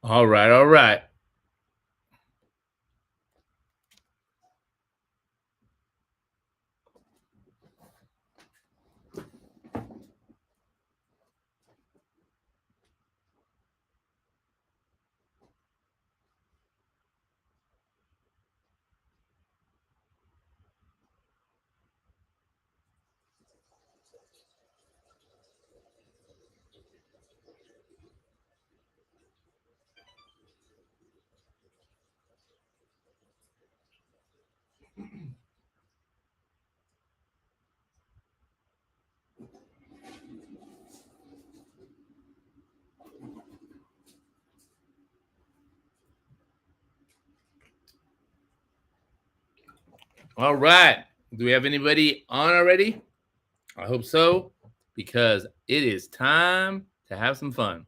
All right, all right. All right. Do we have anybody on already? I hope so, because it is time to have some fun.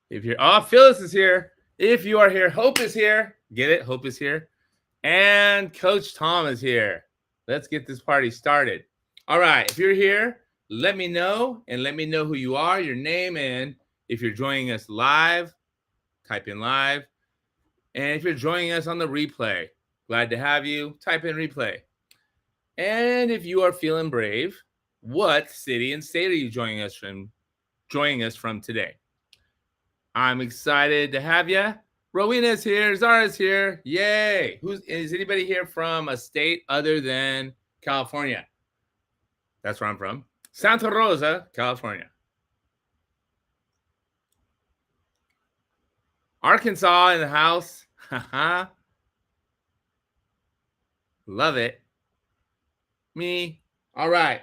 If you're Phyllis is here. If you are here, Hope is here. Get it? Hope is here. And Coach Tom is here. Let's get this party started. All right. If you're here, let me know and let me know who you are, your name, and if you're joining us live, type in live. And if you're joining us on the replay, glad to have you. Type in replay. And if you are feeling brave, what city and state are you joining us from today? I'm excited to have you. Rowena's here. Zara's here. Yay. Is anybody here from a state other than California? That's where I'm from. Santa Rosa, California. Arkansas in the house. Love it. Me. All right.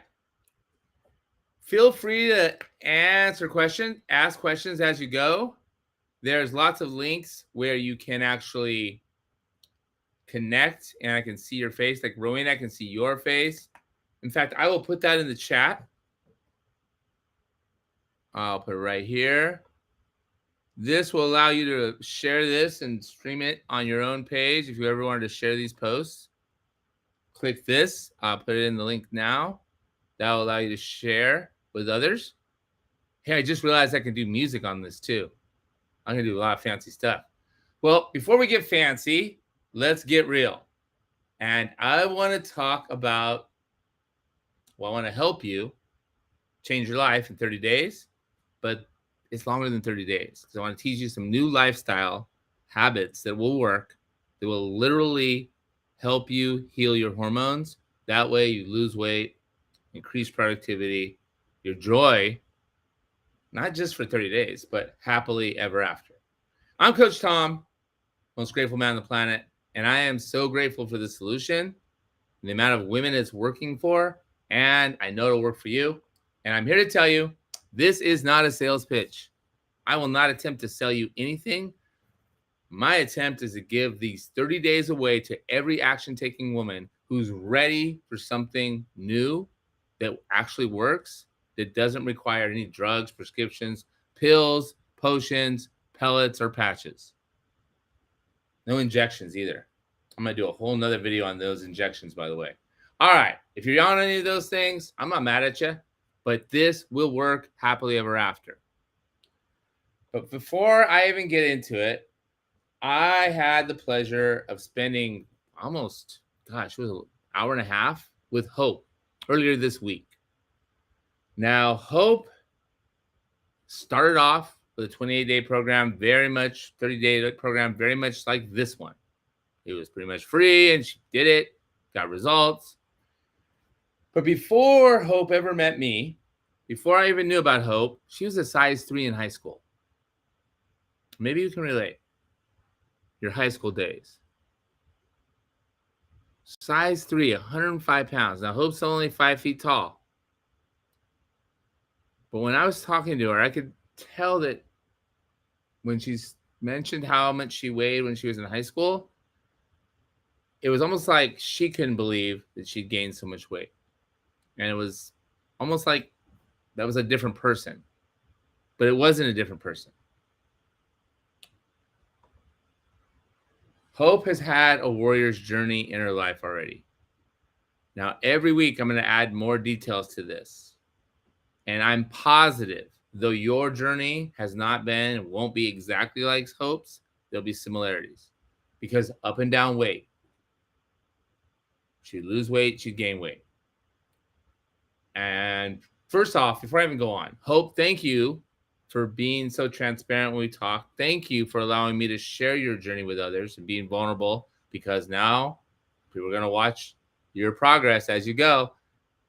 Feel free to ask questions as you go. There's lots of links where you can actually connect, and I can see your face. Like Rowena, I can see your face. In fact, I will put that in the chat. I'll put it right here. This will allow you to share this and stream it on your own page. If you ever wanted to share these posts, click this. I'll put it in the link now. That will allow you to share with others. Hey, I just realized I can do music on this too. I'm going to do a lot of fancy stuff. Well, before we get fancy, let's get real. And I want to talk about, I want to help you change your life in 30 days, but it's longer than 30 days because I want to teach you some new lifestyle habits that will work, that will literally help you heal your hormones. That way you lose weight, increase productivity, your joy, not just for 30 days, but happily ever after. I'm Coach Tom, most grateful man on the planet, and I am so grateful for the solution, the amount of women it's working for, and I know it'll work for you. And I'm here to tell you, this is not a sales pitch. I will not attempt to sell you anything. My attempt is to give these 30 days away to every action-taking woman who's ready for something new that actually works, that doesn't require any drugs, prescriptions, pills, potions, pellets, or patches. No injections either. I'm going to do a whole nother video on those injections, by the way. All right. If you're on any of those things, I'm not mad at you, but this will work happily ever after. But before I even get into it, I had the pleasure of spending almost, it was an hour and a half with Hope earlier this week. Now, Hope started off with a 28-day program, 30-day program, very much like this one. It was pretty much free, and she did it, got results. But before Hope ever met me, before I even knew about Hope, she was a size 3 in high school. Maybe you can relate. Your high school days. Size 3, 105 pounds. Now, Hope's only 5 feet tall. But when I was talking to her, I could tell that when she mentioned how much she weighed when she was in high school, it was almost like she couldn't believe that she'd gained so much weight. And it was almost like that was a different person. But it wasn't a different person. Hope has had a warrior's journey in her life already. Now, every week, I'm going to add more details to this. And I'm positive, though your journey has not been and won't be exactly like Hope's, there'll be similarities. Because up and down weight, she'd lose weight, she'd gain weight. And first off, before I even go on, Hope, thank you for being so transparent when we talk. Thank you for allowing me to share your journey with others and being vulnerable, because now people are going to watch your progress as you go.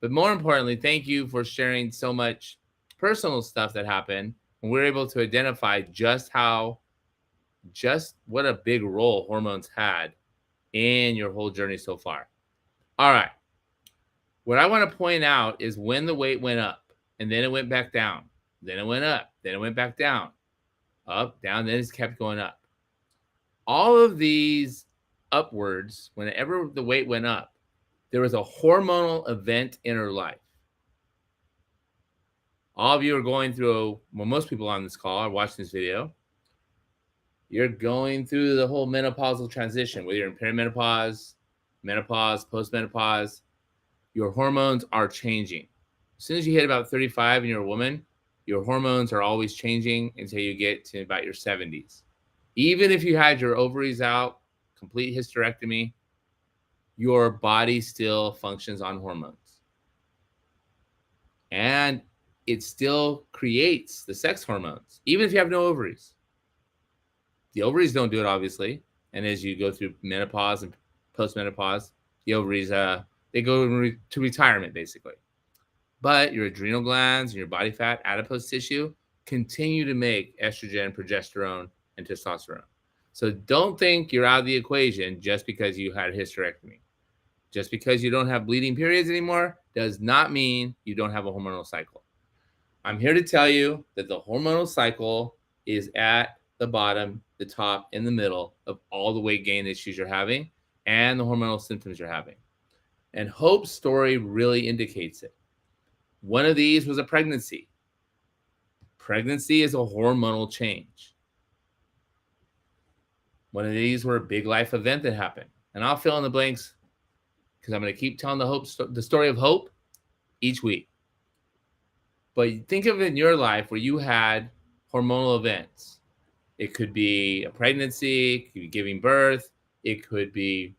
But more importantly, thank you for sharing so much personal stuff that happened. And we're able to identify just what a big role hormones had in your whole journey so far. All right. What I want to point out is when the weight went up and then it went back down, then it went up, then it went back down, up, down, then it's kept going up. All of these upwards, whenever the weight went up, there was a hormonal event in her life. All of you are going through, well, most people on this call are watching this video. You're going through the whole menopausal transition, whether you're in perimenopause, menopause, postmenopause. Your hormones are changing. As soon as you hit about 35 and you're a woman, your hormones are always changing until you get to about your 70s. Even if you had your ovaries out, complete hysterectomy, your body still functions on hormones. And it still creates the sex hormones, even if you have no ovaries. The ovaries don't do it, obviously. And as you go through menopause and postmenopause, the ovaries, they go to retirement, basically. But your adrenal glands and your body fat, adipose tissue, continue to make estrogen, progesterone, and testosterone. So don't think you're out of the equation just because you had a hysterectomy. Just because you don't have bleeding periods anymore does not mean you don't have a hormonal cycle. I'm here to tell you that the hormonal cycle is at the bottom, the top, in the middle of all the weight gain issues you're having and the hormonal symptoms you're having. And Hope's story really indicates it. One of these was a pregnancy. Pregnancy is a hormonal change. One of these were a big life event that happened. And I'll fill in the blanks because I'm going to keep telling the story of Hope each week. But think of it in your life where you had hormonal events. It could be a pregnancy, it could be giving birth, it could be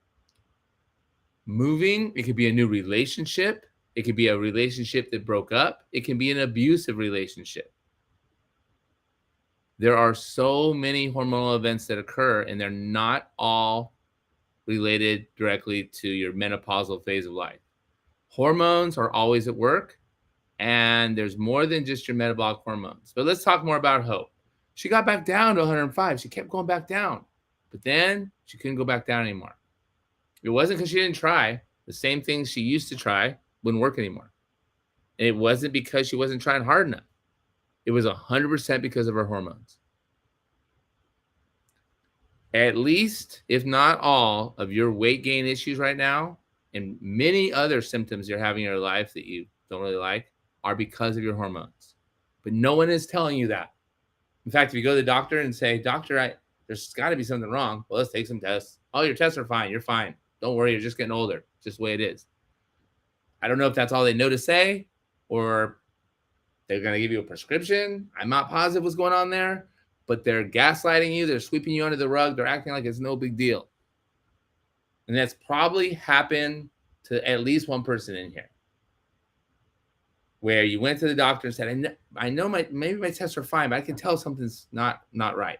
moving, it could be a new relationship, it could be a relationship that broke up, it can be an abusive relationship. There are so many hormonal events that occur, and they're not all related directly to your menopausal phase of life. Hormones are always at work, and there's more than just your metabolic hormones. But let's talk more about Hope. She got back down to 105. She kept going back down, but then she couldn't go back down anymore. It wasn't because she didn't try. The same things she used to try wouldn't work anymore. And it wasn't because she wasn't trying hard enough. It was 100% because of her hormones. At least, if not all, of your weight gain issues right now and many other symptoms you're having in your life that you don't really like are because of your hormones. But no one is telling you that. In fact, if you go to the doctor and say, doctor, there's got to be something wrong. Well, let's take some tests. Oh, your tests are fine. You're fine. Don't worry. You're just getting older. It's just the way it is. I don't know if that's all they know to say or they're going to give you a prescription. I'm not positive what's going on there, but they're gaslighting you. They're sweeping you under the rug. They're acting like it's no big deal. And that's probably happened to at least one person in here, where you went to the doctor and said, I know maybe my tests are fine, but I can tell something's not right.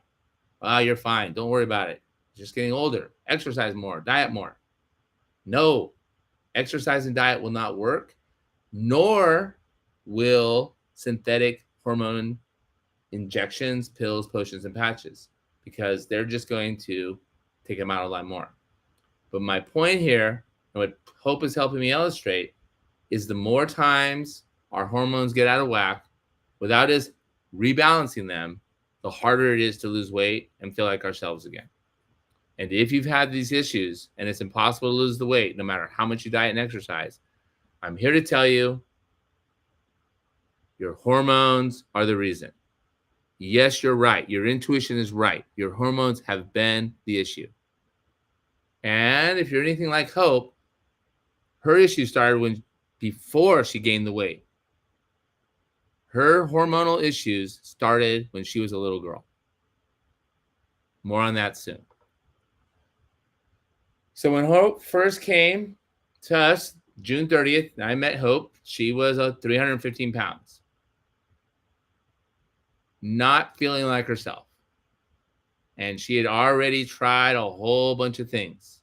You're fine. Don't worry about it. You're just getting older. Exercise more. Diet more. No, exercise and diet will not work, nor will synthetic hormone injections, pills, potions, and patches, because they're just going to take them out a lot more. But my point here, and what Hope is helping me illustrate, is the more times our hormones get out of whack without us rebalancing them, the harder it is to lose weight and feel like ourselves again. And if you've had these issues and it's impossible to lose the weight, no matter how much you diet and exercise, I'm here to tell you your hormones are the reason. Yes, you're right. Your intuition is right. Your hormones have been the issue. And if you're anything like Hope, her issue started before she gained the weight. Her hormonal issues started when she was a little girl. More on that soon. So when Hope first came to us, June 30th, I met Hope. She was 315 pounds. Not feeling like herself. And she had already tried a whole bunch of things.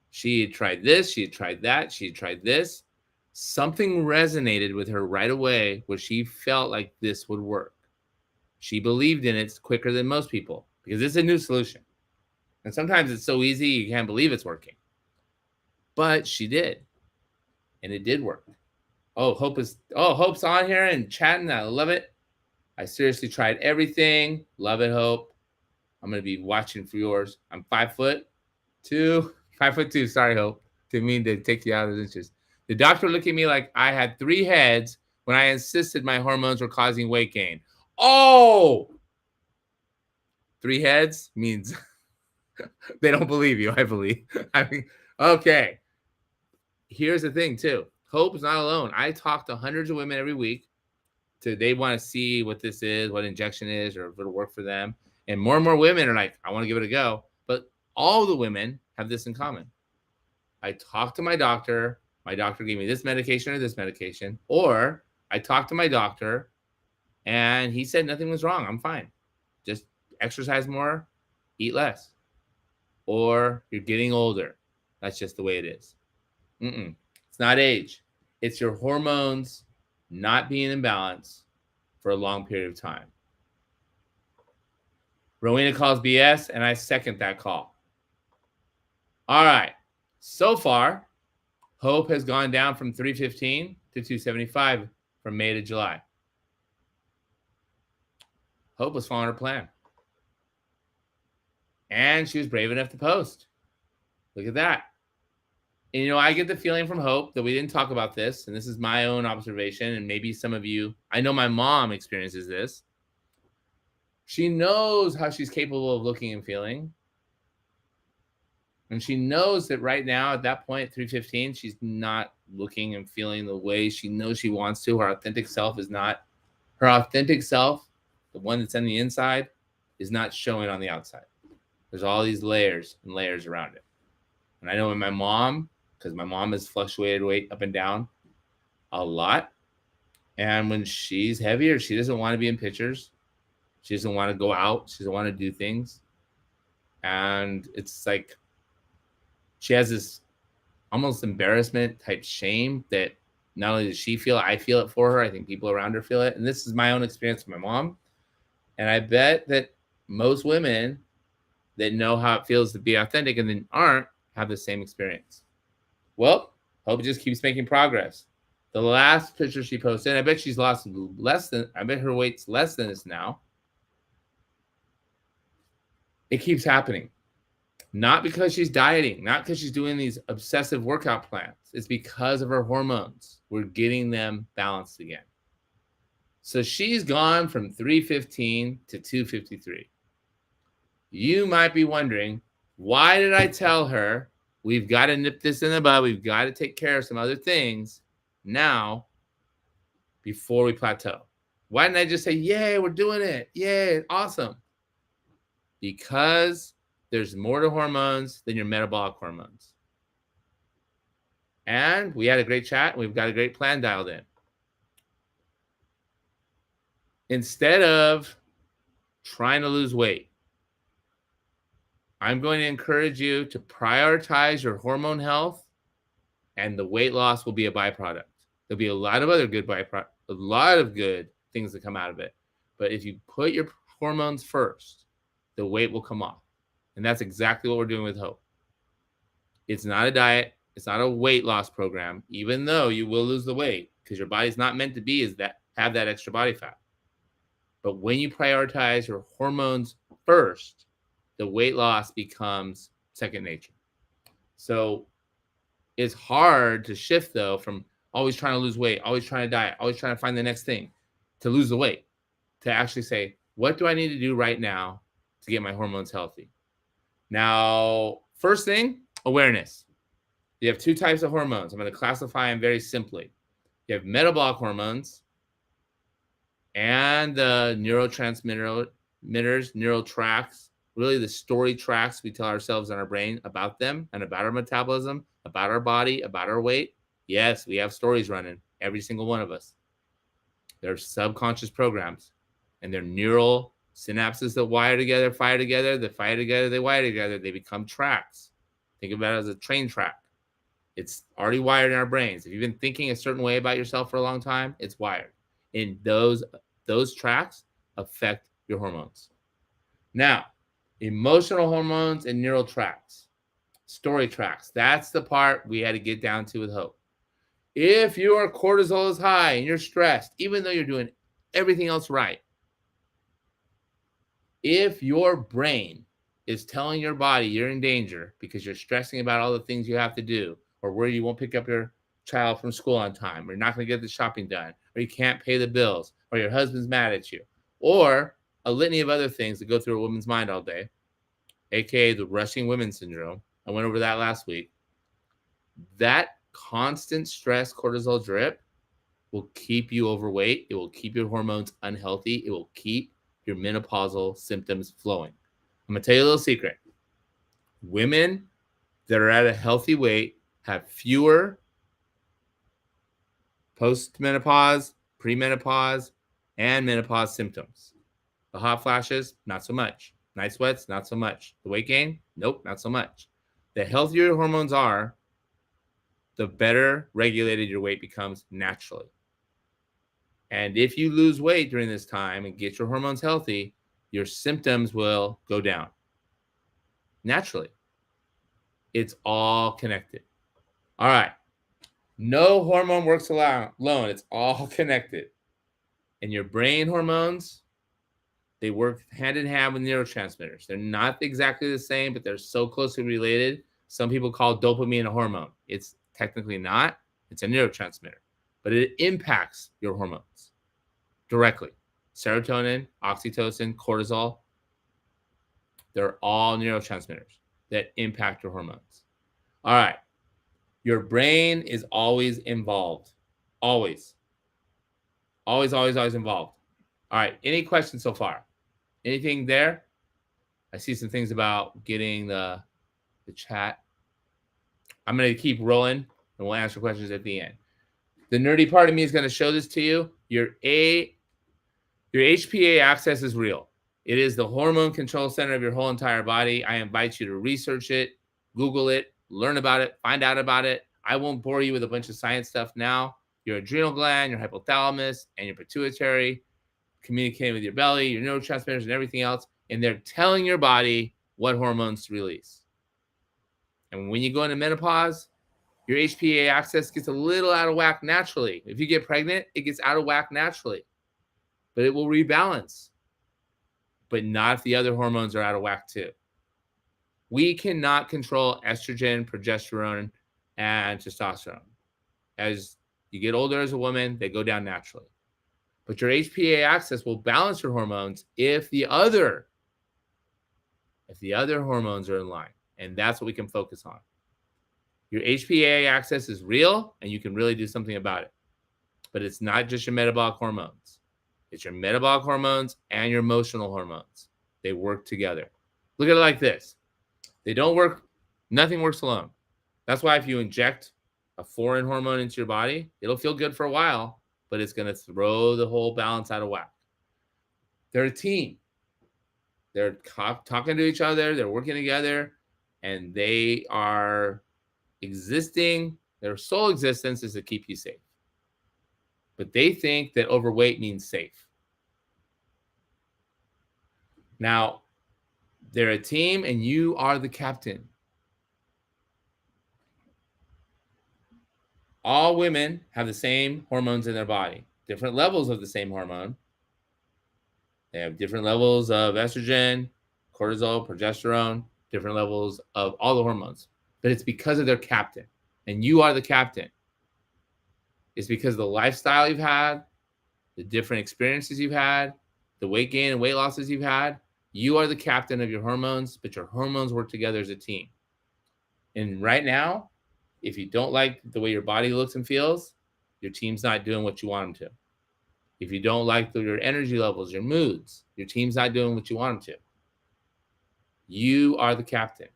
She had tried this, she had tried that, she had tried this. Something resonated with her right away where she felt like this would work. She believed in it quicker than most people because it's a new solution. And sometimes it's so easy you can't believe it's working. But she did. And it did work. Hope's on here and chatting. I love it. I seriously tried everything. Love it, Hope. I'm going to be watching for yours. I'm 5'2". 5'2". Sorry, Hope. Didn't mean to take you out of the inches. The doctor looked at me like I had 3 heads when I insisted my hormones were causing weight gain. Oh! 3 heads means they don't believe you, I believe. I mean, okay. Here's the thing, too. Hope is not alone. I talk to hundreds of women every week. They want to see what this is, what injection is, or if it'll work for them. And more women are like, I want to give it a go. But all the women have this in common. I talked to my doctor. My doctor gave me this medication or this medication. Or I talked to my doctor, and he said nothing was wrong. I'm fine. Just exercise more, eat less. Or you're getting older. That's just the way it is. It's not age. It's your hormones not being in balance for a long period of time. Rowena calls BS, and I second that call. All right. So far, Hope has gone down from 315 to 275 from May to July. Hope was following her plan. And she was brave enough to post. Look at that. And, I get the feeling from Hope that we didn't talk about this, and this is my own observation, and maybe some of you, I know my mom experiences this. She knows how she's capable of looking and feeling. And she knows that right now, at that point, 315, she's not looking and feeling the way she knows she wants to. Her authentic self is not. Her authentic self, the one that's on the inside, is not showing on the outside. There's all these layers and layers around it. And I know when my mom, because my mom has fluctuated weight up and down a lot. And when she's heavier, she doesn't want to be in pictures. She doesn't want to go out. She doesn't want to do things. And it's like she has this almost embarrassment type shame that not only does she feel it, I feel it for her. I think people around her feel it. And this is my own experience with my mom. And I bet that most women that know how it feels to be authentic and then aren't have the same experience. Well, Hope just keeps making progress. The last picture she posted, I bet she's lost I bet her weight's less than this now. It keeps happening. Not because she's dieting, not because she's doing these obsessive workout plans. It's because of her hormones. We're getting them balanced again. So she's gone from 315 to 253. You might be wondering, why did I tell her we've got to nip this in the bud? We've got to take care of some other things now before we plateau. Why didn't I just say, yay, we're doing it. Yay, awesome. Because there's more to hormones than your metabolic hormones. And we had a great chat. And we've got a great plan dialed in. Instead of trying to lose weight, I'm going to encourage you to prioritize your hormone health, and the weight loss will be a byproduct. There'll be a lot of other good byproducts, a lot of good things that come out of it. But if you put your hormones first, the weight will come off. And that's exactly what we're doing with Hope. It's not a diet. It's not a weight loss program, even though you will lose the weight because your body's not meant to have that extra body fat. But when you prioritize your hormones first, the weight loss becomes second nature. So it's hard to shift, though, from always trying to lose weight, always trying to diet, always trying to find the next thing to lose the weight, to actually say, what do I need to do right now to get my hormones healthy? Now, first thing, Awareness. You have two types of hormones. I'm going to classify them very simply. You have metabolic hormones and the neurotransmitters, neural tracts, really the story tracks we tell ourselves in our brain about them and about our metabolism, about our body, about our weight. Yes, we have stories running, every single one of us. They're subconscious programs, and they're neural synapses that wire together, fire together, they fire together, they wire together, they become tracks. Think about it as a train track. It's already wired in our brains. If you've been thinking a certain way about yourself for a long time, it's wired. And those tracks affect your hormones. Now, emotional hormones and neural tracks, story tracks. That's the part we had to get down to with Hope. If your cortisol is high and you're stressed, even though you're doing everything else right, if your brain is telling your body you're in danger because you're stressing about all the things you have to do, or where you won't pick up your child from school on time, or you're not going to get the shopping done, or you can't pay the bills, or your husband's mad at you, or a litany of other things that go through a woman's mind all day, aka the rushing women syndrome. I went over that last week. That constant stress cortisol drip will keep you overweight. It will keep your hormones unhealthy. It will keep your menopausal symptoms flowing. I'm going to tell you a little secret. Women that are at a healthy weight have fewer post-menopause, premenopause, and menopause symptoms. The hot flashes, not so much. Night sweats, not so much. The weight gain, nope, not so much. The healthier your hormones are, the better regulated your weight becomes naturally. And if you lose weight during this time and get your hormones healthy, your symptoms will go down naturally. It's all connected. All right. No hormone works alone. It's all connected. And your brain hormones, they work hand in hand with neurotransmitters. They're not exactly the same, but they're so closely related. Some people call dopamine a hormone. It's technically not. It's a neurotransmitter. But it impacts your hormones directly. Serotonin, oxytocin, cortisol, they're all neurotransmitters that impact your hormones. All right. Your brain is always involved. Always. Always involved. All right. Any questions so far? Anything there? I see some things about getting the chat. I'm going to keep rolling, and we'll answer questions at the end. The nerdy part of me is going to show this to you. Your HPA axis is real. It is the hormone control center of your whole entire body. I invite you to research it, Google it, learn about it, find out about it. I won't bore you with a bunch of science stuff now. Your adrenal gland, your hypothalamus, and your pituitary communicating with your belly, your neurotransmitters, and everything else. And they're telling your body what hormones to release. And when you go into menopause, your HPA axis gets a little out of whack naturally. If you get pregnant, it gets out of whack naturally. But it will rebalance. But not if the other hormones are out of whack too. We cannot control estrogen, progesterone, and testosterone. As you get older as a woman, they go down naturally. But your HPA axis will balance your hormones if the other hormones are in line. And that's what we can focus on. Your HPA axis is real, and you can really do something about it. But it's not just your metabolic hormones. It's your metabolic hormones and your emotional hormones. They work together. Look at it like this. They don't work. Nothing works alone. That's why if you inject a foreign hormone into your body, it'll feel good for a while, but it's going to throw the whole balance out of whack. They're a team. They're talking to each other. They're working together, and they are existing. Their sole existence is to keep you safe. But they think that overweight means safe. Now, they're a team, and you are the captain. All women have the same hormones in their body, different levels of the same hormone. They have different levels of estrogen, cortisol, progesterone, different levels of all the hormones. But it's because of their captain, and you are the captain. It's because of the lifestyle you've had, the different experiences you've had, the weight gain and weight losses you've had. You are the captain of your hormones, but your hormones work together as a team. And right now, if you don't like the way your body looks and feels, your team's not doing what you want them to. If you don't like your energy levels, your moods, your team's not doing what you want them to. You are the captain.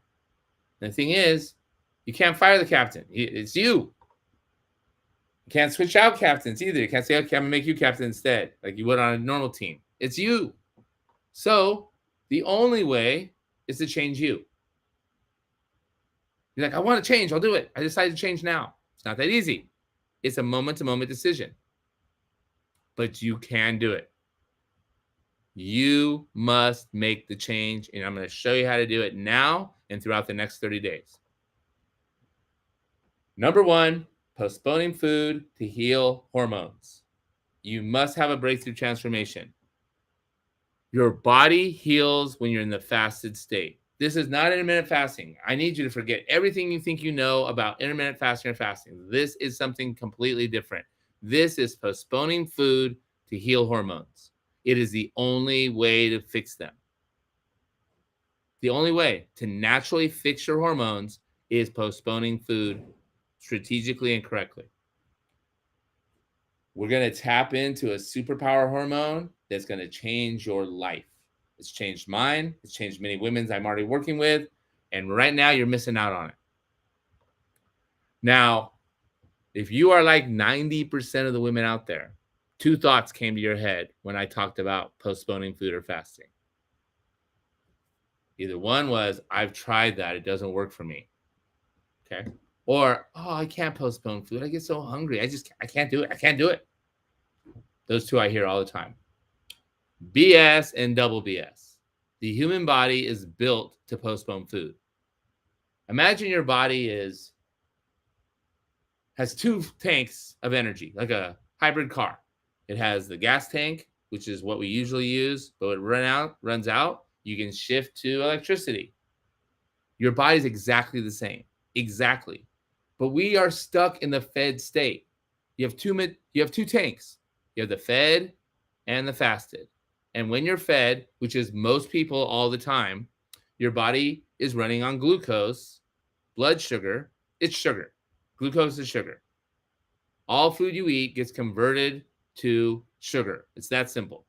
And the thing is, you can't fire the captain. It's you. You can't switch out captains either. You can't say, okay, I'm going to make you captain instead, like you would on a normal team. It's you. So the only way is to change you. You're like, I want to change. I'll do it. I decided to change now. It's not that easy. It's a moment-to-moment decision. But you can do it. You must make the change, and I'm going to show you how to do it now and throughout the next 30 days. Number 1, postponing food to heal hormones. You must have a breakthrough transformation. Your body heals when you're in the fasted state. This is not intermittent fasting. I need you to forget everything you think you know about intermittent fasting or fasting. This is something completely different. This is postponing food to heal hormones. It is the only way to fix them. The only way to naturally fix your hormones is postponing food strategically and correctly. We're going to tap into a superpower hormone that's going to change your life. It's changed mine. It's changed many women's I'm already working with. And right now, you're missing out on it. Now, if you are like 90% of the women out there, 2 thoughts came to your head when I talked about postponing food or fasting. Either one was, I've tried that. It doesn't work for me. Okay. Or, oh, I can't postpone food. I get so hungry. I can't do it. I can't do it. Those 2 I hear all the time. BS and double BS. The human body is built to postpone food. Imagine your body has 2 tanks of energy, like a hybrid car. It has the gas tank, which is what we usually use, but it runs out, you can shift to electricity. Your body's exactly the same. Exactly. But we are stuck in the fed state. You have 2 tanks. You have the fed and the fasted. And when you're fed, which is most people all the time, your body is running on glucose, blood sugar. It's sugar. Glucose is sugar. All food you eat gets converted to sugar. It's that simple,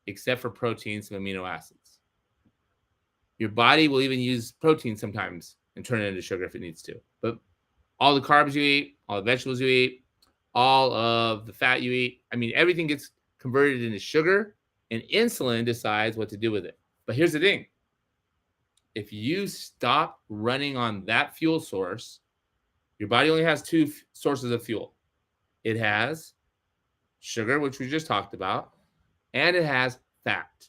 except for proteins and amino acids. Your body will even use protein sometimes and turn it into sugar if it needs to. But all the carbs you eat, all the vegetables you eat, all of the fat you eat, everything gets converted into sugar, and insulin decides what to do with it. But here's the thing. If you stop running on that fuel source, your body only has 2 sources of fuel. It has sugar, which we just talked about, and it has fat.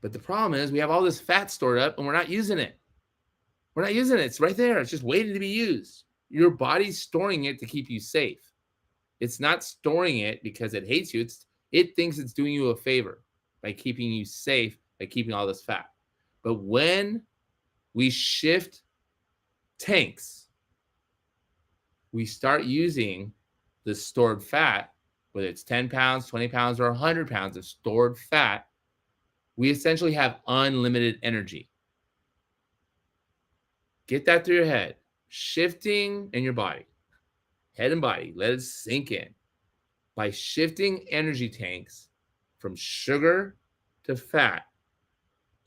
But the problem is we have all this fat stored up and we're not using it. We're not using it. It's right there. It's just waiting to be used. Your body's storing it to keep you safe. It's not storing it because it hates you. It thinks it's doing you a favor by keeping you safe, by keeping all this fat. But when we shift tanks, we start using the stored fat, whether it's 10 pounds, 20 pounds, or 100 pounds of stored fat, we essentially have unlimited energy. Get that through your head. Shifting in your body, head and body, let it sink in. By shifting energy tanks from sugar to fat,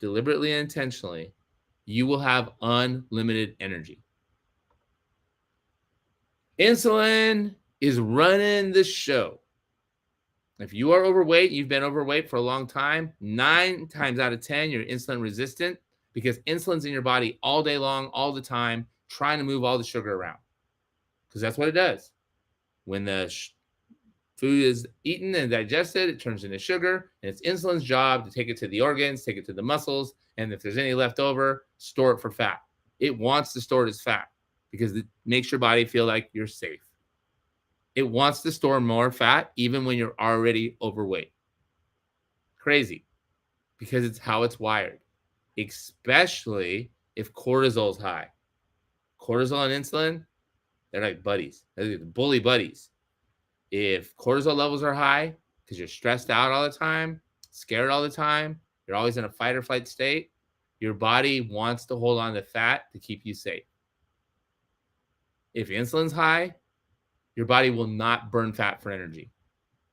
deliberately and intentionally, you will have unlimited energy. Insulin is running the show. If you are overweight, you've been overweight for a long time, 9 times out of 10, you're insulin resistant because insulin's in your body all day long, all the time, trying to move all the sugar around. Because that's what it does. When the food is eaten and digested, it turns into sugar, and it's insulin's job to take it to the organs, take it to the muscles, and if there's any left over, store it for fat. It wants to store it as fat because it makes your body feel like you're safe. It wants to store more fat even when you're already overweight. Crazy, because it's how it's wired, especially if cortisol is high. Cortisol and insulin, they're like buddies. They're bully buddies. If cortisol levels are high because you're stressed out all the time, scared all the time, you're always in a fight or flight state, Your body wants to hold on to fat to keep you safe. If insulin's high, your body will not burn fat for energy.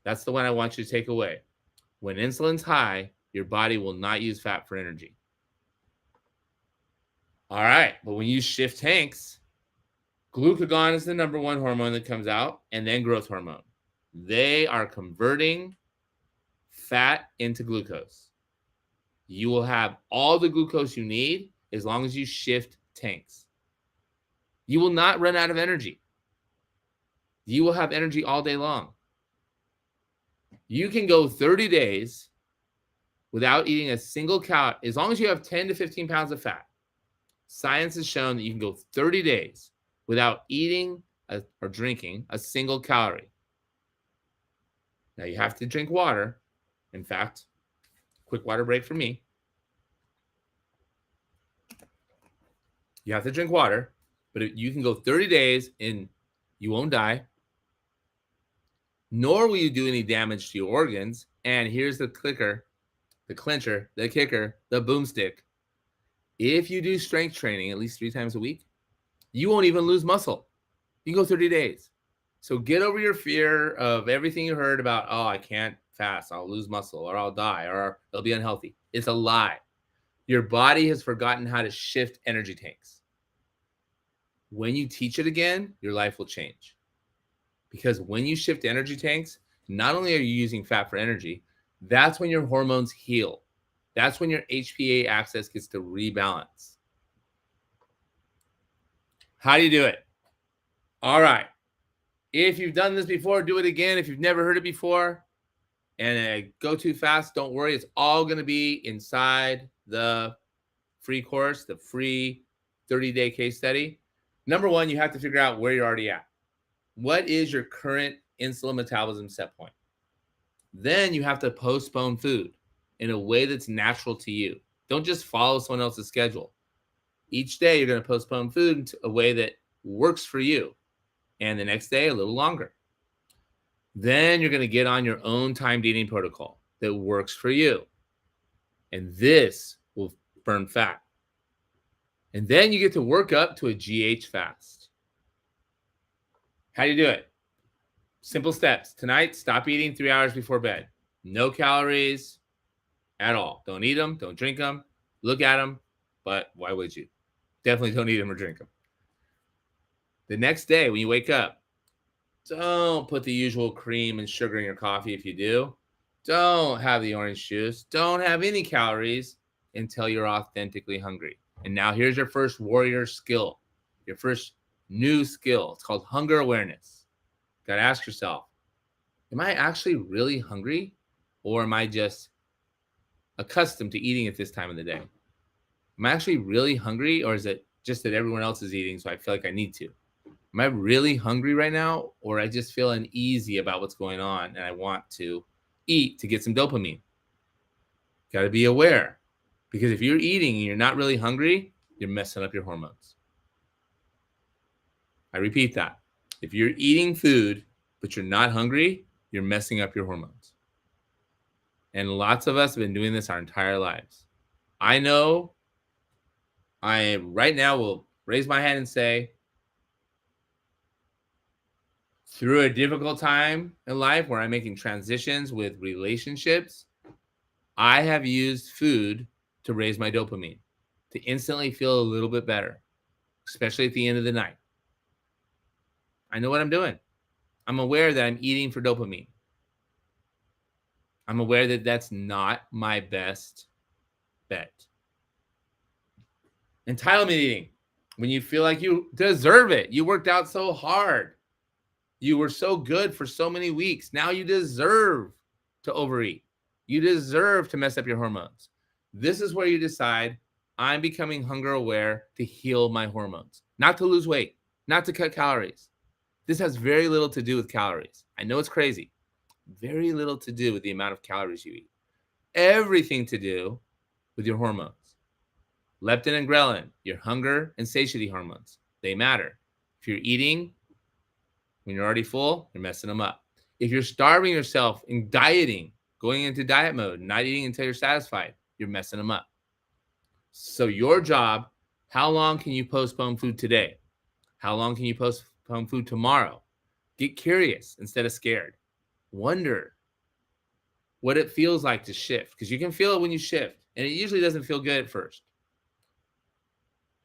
That's the one I want you to take away. When insulin's high, your body will not use fat for energy. All right, but when you shift tanks, glucagon is the number one hormone that comes out, and then growth hormone. They are converting fat into glucose. You will have all the glucose you need as long as you shift tanks. You will not run out of energy. You will have energy all day long. You can go 30 days without eating a single calorie, as long as you have 10 to 15 pounds of fat. Science has shown that you can go 30 days without eating or drinking a single calorie. Now you have to drink water. In fact, quick water break for me. You have to drink water, but you can go 30 days and you won't die, nor will you do any damage to your organs. And here's the clicker, the clincher, the kicker, the boomstick. If you do strength training at least 3 times a week, you won't even lose muscle. You can go 30 days. So get over your fear of everything you heard about, oh, I can't fast, I'll lose muscle, or I'll die, or it'll be unhealthy. It's a lie. Your body has forgotten how to shift energy tanks. When you teach it again, your life will change. Because when you shift energy tanks, not only are you using fat for energy, that's when your hormones heal. That's when your HPA axis gets to rebalance. How do you do it? All right. If you've done this before, do it again. If you've never heard it before and go too fast, don't worry. It's all going to be inside the free course, the free 30-day case study. Number one, you have to figure out where you're already at. What is your current insulin metabolism set point? Then you have to postpone food in a way that's natural to you. Don't just follow someone else's schedule. Each day, you're going to postpone food in a way that works for you. And the next day, a little longer. Then you're going to get on your own timed eating protocol that works for you. And this will burn fat. And then you get to work up to a GH fast. How do you do it? Simple steps. Tonight, stop eating 3 hours before bed. No calories at all. Don't eat them. Don't drink them. Look at them. But why would you? Definitely don't eat them or drink them. The next day, when you wake up, don't put the usual cream and sugar in your coffee if you do. Don't have the orange juice. Don't have any calories until you're authentically hungry. And now here's your first warrior skill, your first new skill. It's called hunger awareness. Got to ask yourself, am I actually really hungry, or am I just accustomed to eating at this time of the day? Am I actually really hungry, or is it just that everyone else is eating, so I feel like I need to? Am I really hungry right now, or I just feel uneasy about what's going on and I want to eat to get some dopamine? Got to be aware, because if you're eating and you're not really hungry, you're messing up your hormones. I repeat that. If you're eating food, but you're not hungry, you're messing up your hormones. And lots of us have been doing this our entire lives. I know I right now will raise my hand and say, through a difficult time in life where I'm making transitions with relationships, I have used food to raise my dopamine, to instantly feel a little bit better, especially at the end of the night. I know what I'm doing. I'm aware that I'm eating for dopamine. I'm aware that that's not my best bet. Entitlement eating, when you feel like you deserve it. You worked out so hard. You were so good for so many weeks. Now you deserve to overeat. You deserve to mess up your hormones. This is where you decide, I'm becoming hunger aware to heal my hormones, not to lose weight, not to cut calories. This has very little to do with calories. I know it's crazy. Very little to do with the amount of calories you eat. Everything to do with your hormones. Leptin and ghrelin, your hunger and satiety hormones, they matter. If you're eating when you're already full, you're messing them up. If you're starving yourself and dieting, going into diet mode, not eating until you're satisfied, you're messing them up. So your job, how long can you postpone food today? How long can you postpone food tomorrow? Get curious instead of scared. Wonder what it feels like to shift, because you can feel it when you shift, and it usually doesn't feel good at first.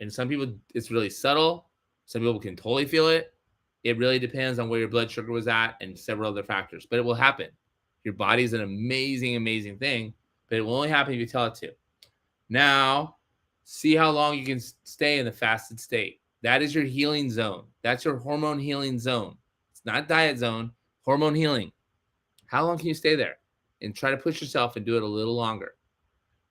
And some people, it's really subtle. Some people can totally feel it. It really depends on where your blood sugar was at and several other factors, but it will happen. Your body is an amazing, amazing thing, but it will only happen if you tell it to. Now, see how long you can stay in the fasted state. That is your healing zone. That's your hormone healing zone. It's not diet zone, hormone healing. How long can you stay there? And try to push yourself and do it a little longer.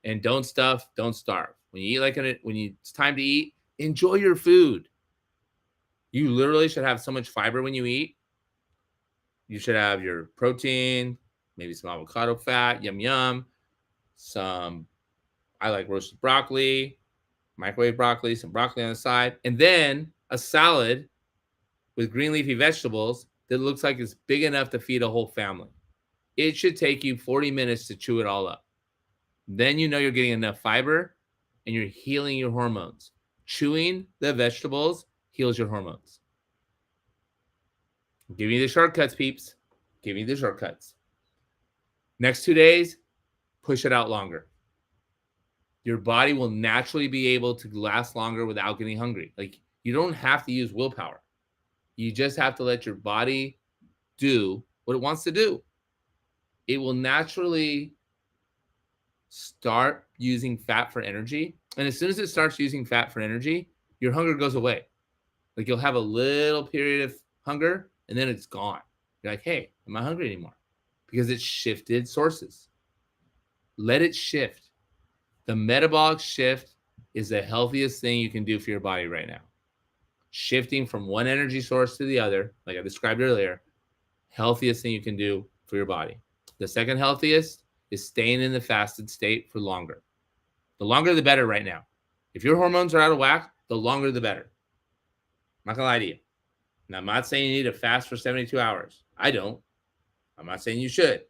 And don't stuff, don't starve. When you eat it's time to eat, enjoy your food. You literally should have so much fiber when you eat. You should have your protein, maybe some avocado fat, yum yum. I like roasted broccoli, microwave broccoli, some broccoli on the side, and then a salad with green leafy vegetables that looks like it's big enough to feed a whole family. It should take you 40 minutes to chew it all up. Then you know you're getting enough fiber and you're healing your hormones. Chewing the vegetables heals your hormones. Give me the shortcuts, peeps. Give me the shortcuts. Next 2 days, push it out longer. Your body will naturally be able to last longer without getting hungry. Like, you don't have to use willpower. You just have to let your body do what it wants to do. It will naturally start using fat for energy. And as soon as it starts using fat for energy, your hunger goes away. Like, you'll have a little period of hunger and then it's gone. You're like, hey, I'm not hungry anymore, because it's shifted sources. Let it shift. The metabolic shift is the healthiest thing you can do for your body right now. Shifting from one energy source to the other, like I described earlier, healthiest thing you can do for your body. The second healthiest is staying in the fasted state for longer. The longer, the better right now. If your hormones are out of whack, the longer, the better. I'm not going to lie to you. And I'm not saying you need to fast for 72 hours. I don't. I'm not saying you should.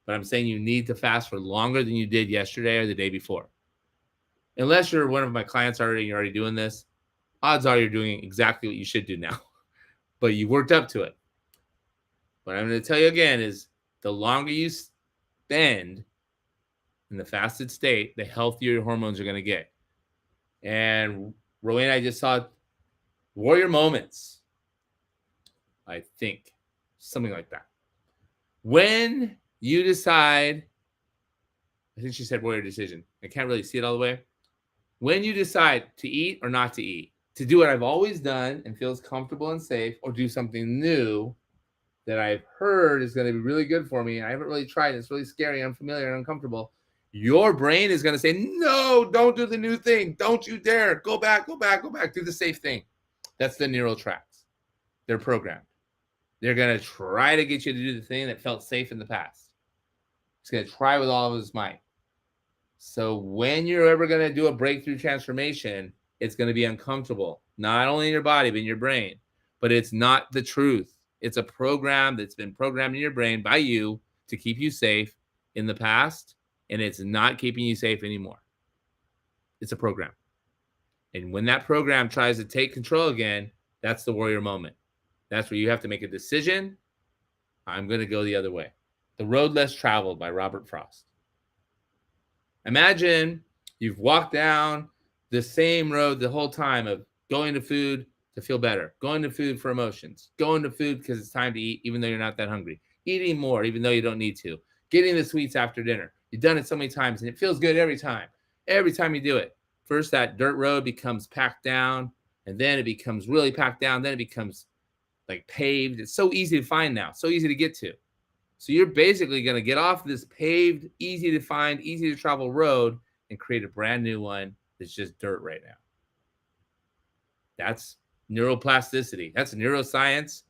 But I'm saying you need to fast for longer than you did yesterday or the day before. Unless you're one of my clients already and you're already doing this, odds are you're doing exactly what you should do now. But you worked up to it. What I'm going to tell you again is the longer you spend in the fasted state, the healthier your hormones are going to get. And Rowena, I just saw Warrior Moments. I think something like that. When you decide, I think she said warrior decision. I can't really see it all the way. When you decide to eat or not to eat, to do what I've always done and feels comfortable and safe, or do something new that I've heard is going to be really good for me, and I haven't really tried, it's really scary, unfamiliar, and uncomfortable, your brain is going to say, no, don't do the new thing. Don't you dare. Go back, do the safe thing. That's the neural tracks. They're programmed. They're going to try to get you to do the thing that felt safe in the past. It's going to try with all of his might. So when you're ever going to do a breakthrough transformation, it's going to be uncomfortable, not only in your body, but in your brain. But it's not the truth. It's a program that's been programmed in your brain by you to keep you safe in the past, and it's not keeping you safe anymore. It's a program. And when that program tries to take control again, that's the warrior moment. That's where you have to make a decision. I'm going to go the other way. The Road Less Traveled by Robert Frost. Imagine you've walked down the same road the whole time of going to food to feel better, going to food for emotions, going to food because it's time to eat even though you're not that hungry, eating more even though you don't need to, getting the sweets after dinner. You've done it so many times and it feels good every time you do it. First, that dirt road becomes packed down, and then it becomes really packed down. Then it becomes like paved. It's so easy to find now, so easy to get to. So you're basically going to get off this paved, easy to find, easy to travel road and create a brand new one that's just dirt right now. That's neuroplasticity. That's neuroscience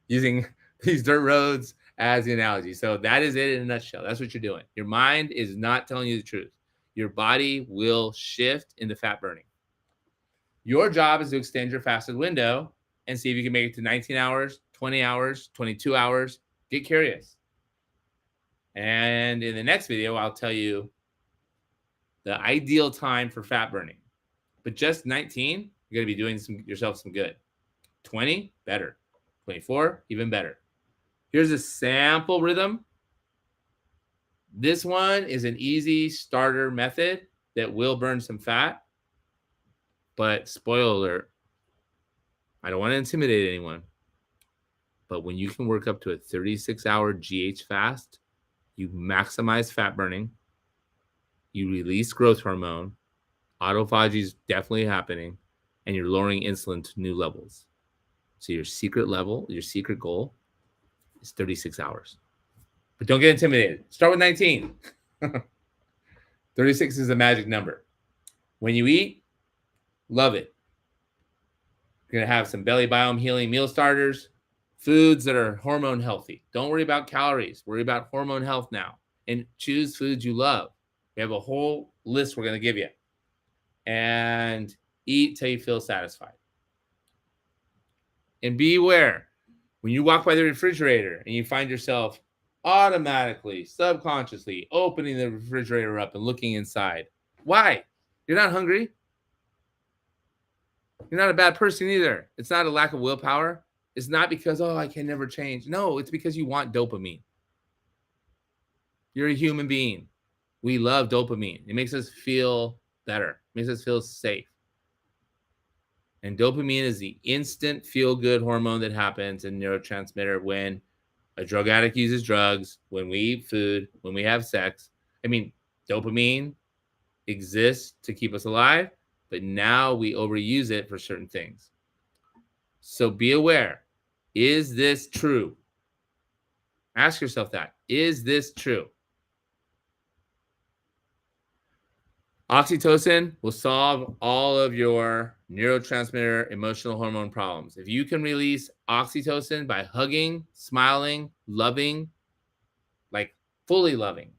using these dirt roads as the analogy. So that is it in a nutshell. That's what you're doing. Your mind is not telling you the truth. Your body will shift into fat burning. Your job is to extend your fasted window and see if you can make it to 19 hours, 20 hours, 22 hours. Get curious. And in the next video, I'll tell you the ideal time for fat burning. But just 19, you're going to be doing yourself some good. 20, better. 24, even better. Here's a sample rhythm. This one is an easy starter method that will burn some fat. But spoiler alert, I don't want to intimidate anyone. But when you can work up to a 36-hour GH fast, you maximize fat burning, you release growth hormone, autophagy is definitely happening, and you're lowering insulin to new levels. So your secret goal is 36 hours. But don't get intimidated. Start with 19. 36 is a magic number. When you eat, love it. You're going to have some belly biome healing meal starters, foods that are hormone healthy. Don't worry about calories. Worry about hormone health now. And choose foods you love. We have a whole list we're going to give you. And eat till you feel satisfied. And be aware, when you walk by the refrigerator and you find yourself automatically, subconsciously opening the refrigerator up and looking inside. Why? You're not hungry. You're not a bad person either. It's not a lack of willpower. It's not because, I can never change. No, it's because you want dopamine. You're a human being. We love dopamine. It makes us feel better. It makes us feel safe. And dopamine is the instant feel-good hormone that happens in neurotransmitter when a drug addict uses drugs, when we eat food, when we have sex. Dopamine exists to keep us alive, but now we overuse it for certain things. So be aware. Is this true? Ask yourself that. Is this true? Oxytocin will solve all of your neurotransmitter emotional hormone problems. If you can release oxytocin by hugging, smiling, loving, like fully loving,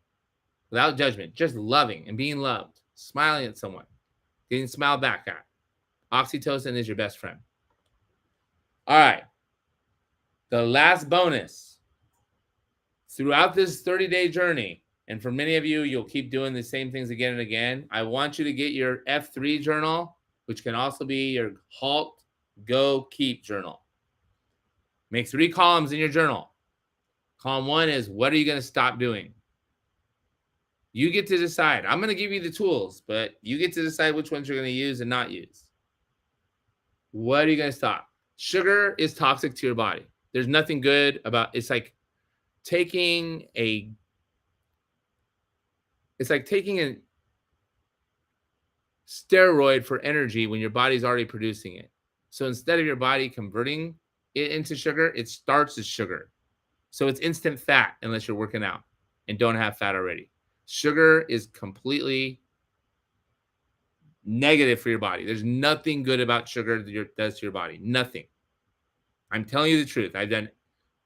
without judgment, just loving and being loved, smiling at someone, getting smiled back at. Oxytocin is your best friend. All right. The last bonus. Throughout this 30-day journey, and for many of you, you'll keep doing the same things again and again, I want you to get your F3 journal, which can also be your halt, go, keep journal. Make 3 columns in your journal. Column 1 is, what are you going to stop doing? You get to decide. I'm going to give you the tools, but you get to decide which ones you're going to use and not use. What are you going to stop? Sugar is toxic to your body. There's nothing good about it's like taking a steroid for energy when your body's already producing it. So instead of your body converting it into sugar, it starts as sugar. So it's instant fat unless you're working out and don't have fat already. Sugar is completely negative for your body. There's nothing good about sugar that does to your body. Nothing. I'm telling you the truth. I've done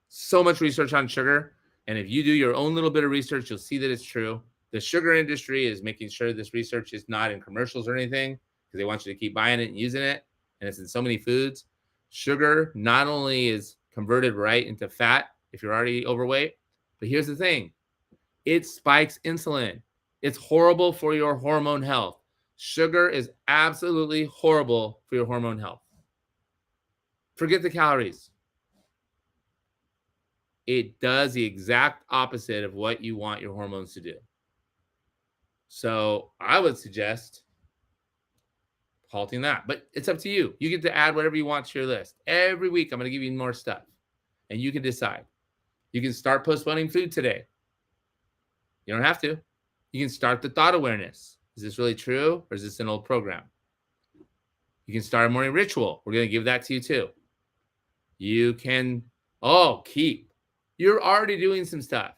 so much research on sugar. And if you do your own little bit of research, you'll see that it's true. The sugar industry is making sure this research is not in commercials or anything because they want you to keep buying it and using it. And it's in so many foods. Sugar not only is converted right into fat if you're already overweight, but here's the thing. It spikes insulin. It's horrible for your hormone health. Sugar is absolutely horrible for your hormone health. Forget the calories. It does the exact opposite of what you want your hormones to do. So I would suggest halting that, but it's up to you. You get to add whatever you want to your list. Every week, I'm going to give you more stuff and you can decide. You can start postponing food today. You don't have to. You can start the thought awareness. Is this really true or is this an old program? You can start a morning ritual. We're going to give that to you too. You can, keep. You're already doing some stuff.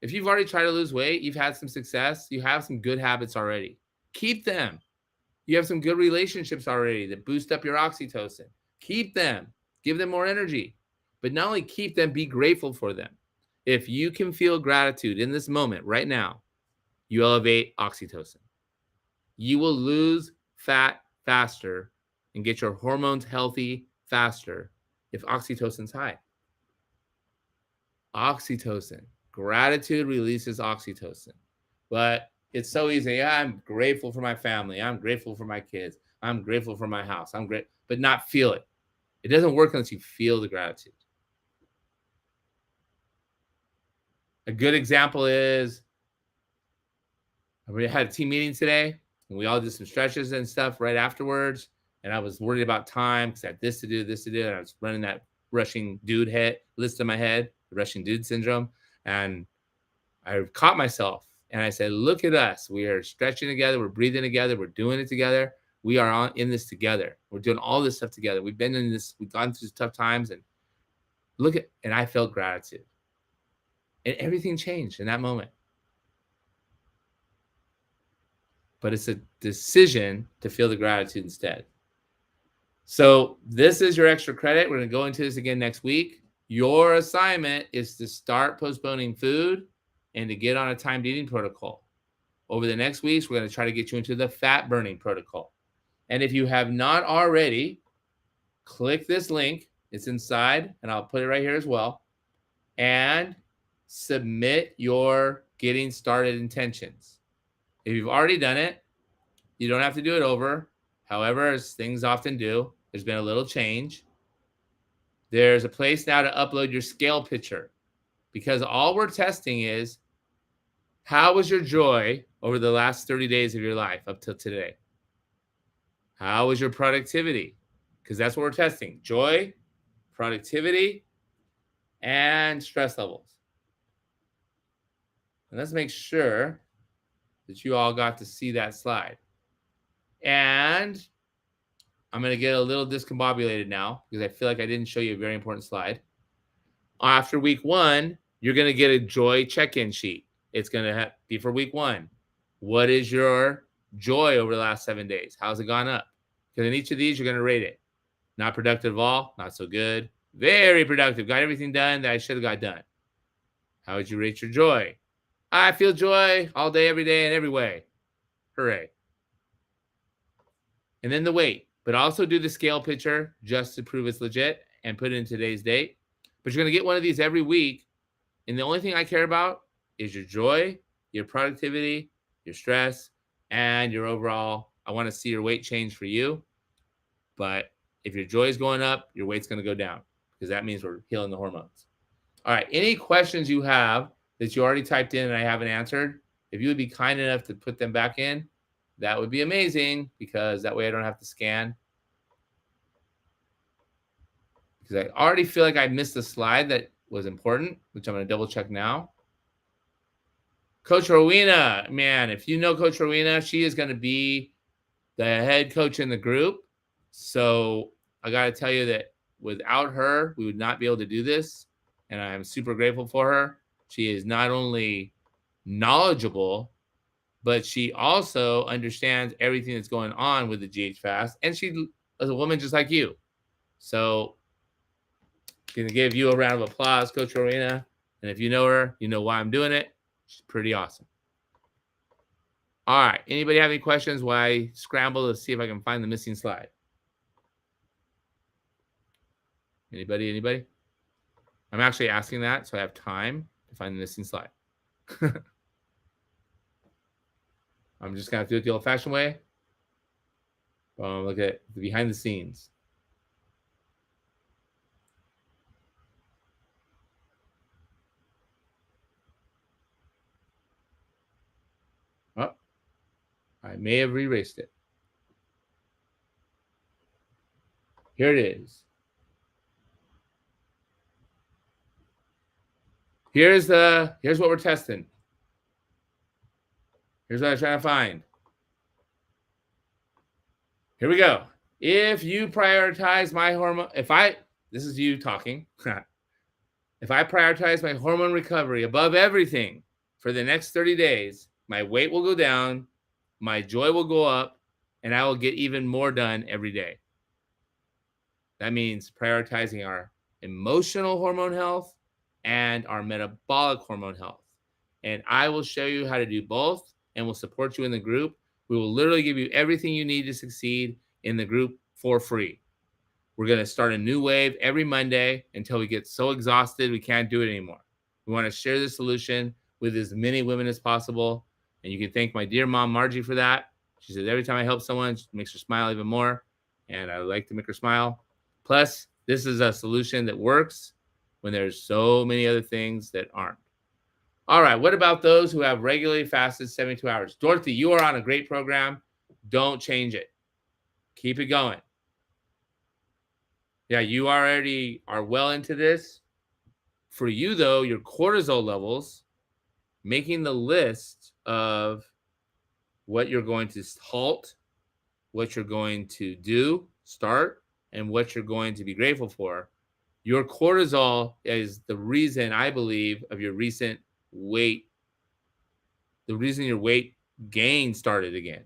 If you've already tried to lose weight, you've had some success, you have some good habits already. Keep them. You have some good relationships already that boost up your oxytocin. Keep them. Give them more energy. But not only keep them, be grateful for them. If you can feel gratitude in this moment right now, you elevate oxytocin. You will lose fat faster and get your hormones healthy faster if oxytocin's high. Oxytocin. Gratitude releases oxytocin. But It's so easy. Yeah, I'm grateful for my family. I'm grateful for my kids. I'm grateful for my house. I'm great, but not feel it. It doesn't work unless you feel the gratitude. A good example is we had a team meeting today and we all did some stretches and stuff right afterwards. And I was worried about time because I had this to do, this to do. And I was running that rushing dude head list in my head, the rushing dude syndrome. And I caught myself and I said, look at us. We are stretching together. We're breathing together. We're doing it together. We are in this together. We're doing all this stuff together. We've been in this, we've gone through tough times, and and I felt gratitude. And everything changed in that moment. But it's a decision to feel the gratitude instead. So this is your extra credit. We're going to go into this again next week. Your assignment is to start postponing food and to get on a timed eating protocol. Over the next weeks, we're going to try to get you into the fat burning protocol. And if you have not already, click this link. It's inside, and I'll put it right here as well. And submit your getting started intentions. If you've already done it, you don't have to do it over. However, as things often do, there's been a little change. There's a place now to upload your scale picture, because all we're testing is how was your joy over the last 30 days of your life up till today? How was your productivity? Because that's what we're testing: joy, productivity, and stress levels. And let's make sure that you all got to see that slide. And I'm going to get a little discombobulated now because I feel like I didn't show you a very important slide. After week 1, you're going to get a joy check-in sheet. It's going to be for week 1. What is your joy over the last 7 days? How's it gone up? Because in each of these, you're going to rate it. Not productive at all, not so good. Very productive. Got everything done that I should have got done. How would you rate your joy? I feel joy all day, every day, and every way. Hooray. And then the weight, but also do the scale picture just to prove it's legit and put it in today's date. But you're going to get one of these every week. And the only thing I care about is your joy, your productivity, your stress, and your overall. I want to see your weight change for you. But if your joy is going up, your weight's going to go down, because that means we're healing the hormones. All right. Any questions you have that you already typed in and I haven't answered, if you would be kind enough to put them back in, that would be amazing, because that way I don't have to scan. Because I already feel like I missed a slide that was important, which I'm going to double check now. Coach Rowena, man, if you know Coach Rowena, she is going to be the head coach in the group. So I got to tell you that without her, we would not be able to do this. And I'm super grateful for her. She is not only knowledgeable, but she also understands everything that's going on with the GH fast. And she is a woman just like you. So I'm going to give you a round of applause, Coach Rowena. And if you know her, you know why I'm doing it. She's pretty awesome. All right. Anybody have any questions while I scramble to see if I can find the missing slide? Anybody? I'm actually asking that so I have time to find the missing slide. I'm just going to do it the old-fashioned way. Look at the behind the scenes. Oh, I may have erased it. Here it is. Here's what we're testing. Here's what I'm trying to find. Here we go. If you prioritize my hormone, this is you talking. If I prioritize my hormone recovery above everything for the next 30 days, my weight will go down, my joy will go up, and I will get even more done every day. That means prioritizing our emotional hormone health and our metabolic hormone health. And I will show you how to do both, and we'll support you in the group. We will literally give you everything you need to succeed in the group for free. We're going to start a new wave every Monday until we get so exhausted we can't do it anymore. We want to share the solution with as many women as possible And you can thank my dear mom, Margie, for that. She says every time I help someone, it makes her smile even more. And I like to make her smile. Plus, this is a solution that works when there's so many other things that aren't. All right, what about those who have regularly fasted 72 hours? Dorothy, you are on a great program. Don't change it. Keep it going. Yeah, you already are well into this. For you, though, your cortisol levels, making the list of what you're going to halt, what you're going to do, start, and what you're going to be grateful for. Your cortisol is the reason, I believe, of your recent weight, the reason your weight gain started again.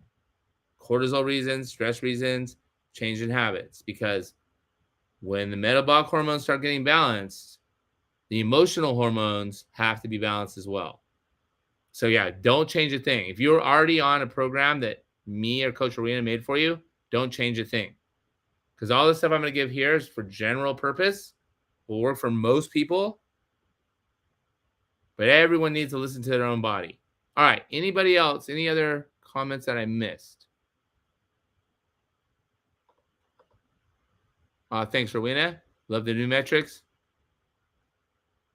Cortisol reasons, stress reasons, change in habits. Because when the metabolic hormones start getting balanced, the emotional hormones have to be balanced as well. So yeah, don't change a thing. If you're already on a program that me or Coach Rowena made for you, don't change a thing. Because all the stuff I'm going to give here is for general purpose, will work for most people, but everyone needs to listen to their own body. All right, anybody else? Any other comments that I missed? Thanks, Rowena. Love the new metrics.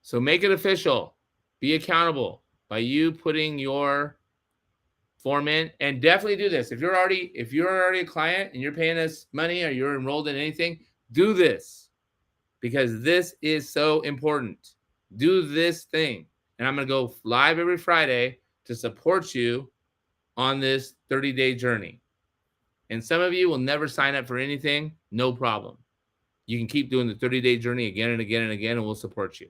So make it official. Be accountable by you putting your form in, and definitely do this. If you're already a client and you're paying us money or you're enrolled in anything, do this because this is so important. Do this thing. And I'm going to go live every Friday to support you on this 30-day journey. And some of you will never sign up for anything. No problem. You can keep doing the 30-day journey again and again and again, and we'll support you.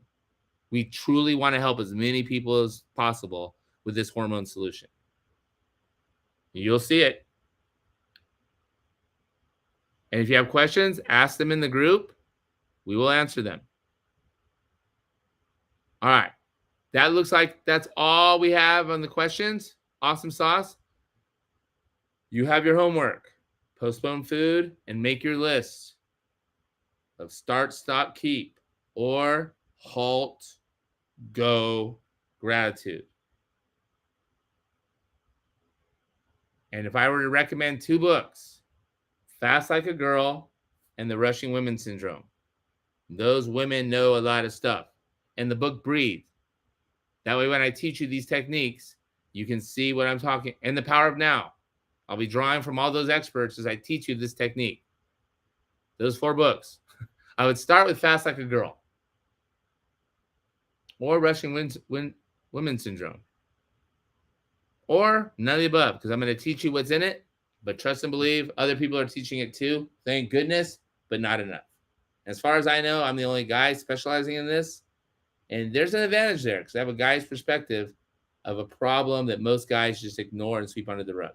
We truly want to help as many people as possible with this hormone solution. You'll see it. And if you have questions, ask them in the group. We will answer them. All right. That looks like that's all we have on the questions. Awesome sauce. You have your homework. Postpone food and make your list of start, stop, keep, or halt, go, gratitude. And if I were to recommend 2 books, Fast Like a Girl and The Rushing Women Syndrome, those women know a lot of stuff. And the book Breathe. That way, when I teach you these techniques, you can see what I'm talking. And The Power of Now. I'll be drawing from all those experts as I teach you this technique. Those 4 books. I would start with Fast Like a Girl or Rushing Women Syndrome or none of the above, because I'm going to teach you what's in it, but trust and believe other people are teaching it too. Thank goodness, but not enough. As far as I know, I'm the only guy specializing in this, and there's an advantage there because I have a guy's perspective of a problem that most guys just ignore and sweep under the rug.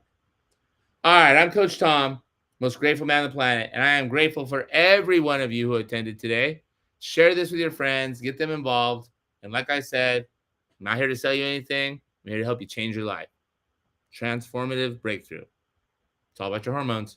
All right, I'm Coach Tom, most grateful man on the planet, and I am grateful for every one of you who attended today. Share this with your friends, get them involved, and like I said, I'm not here to sell you anything. I'm here to help you change your life. Transformative breakthrough. It's all about your hormones.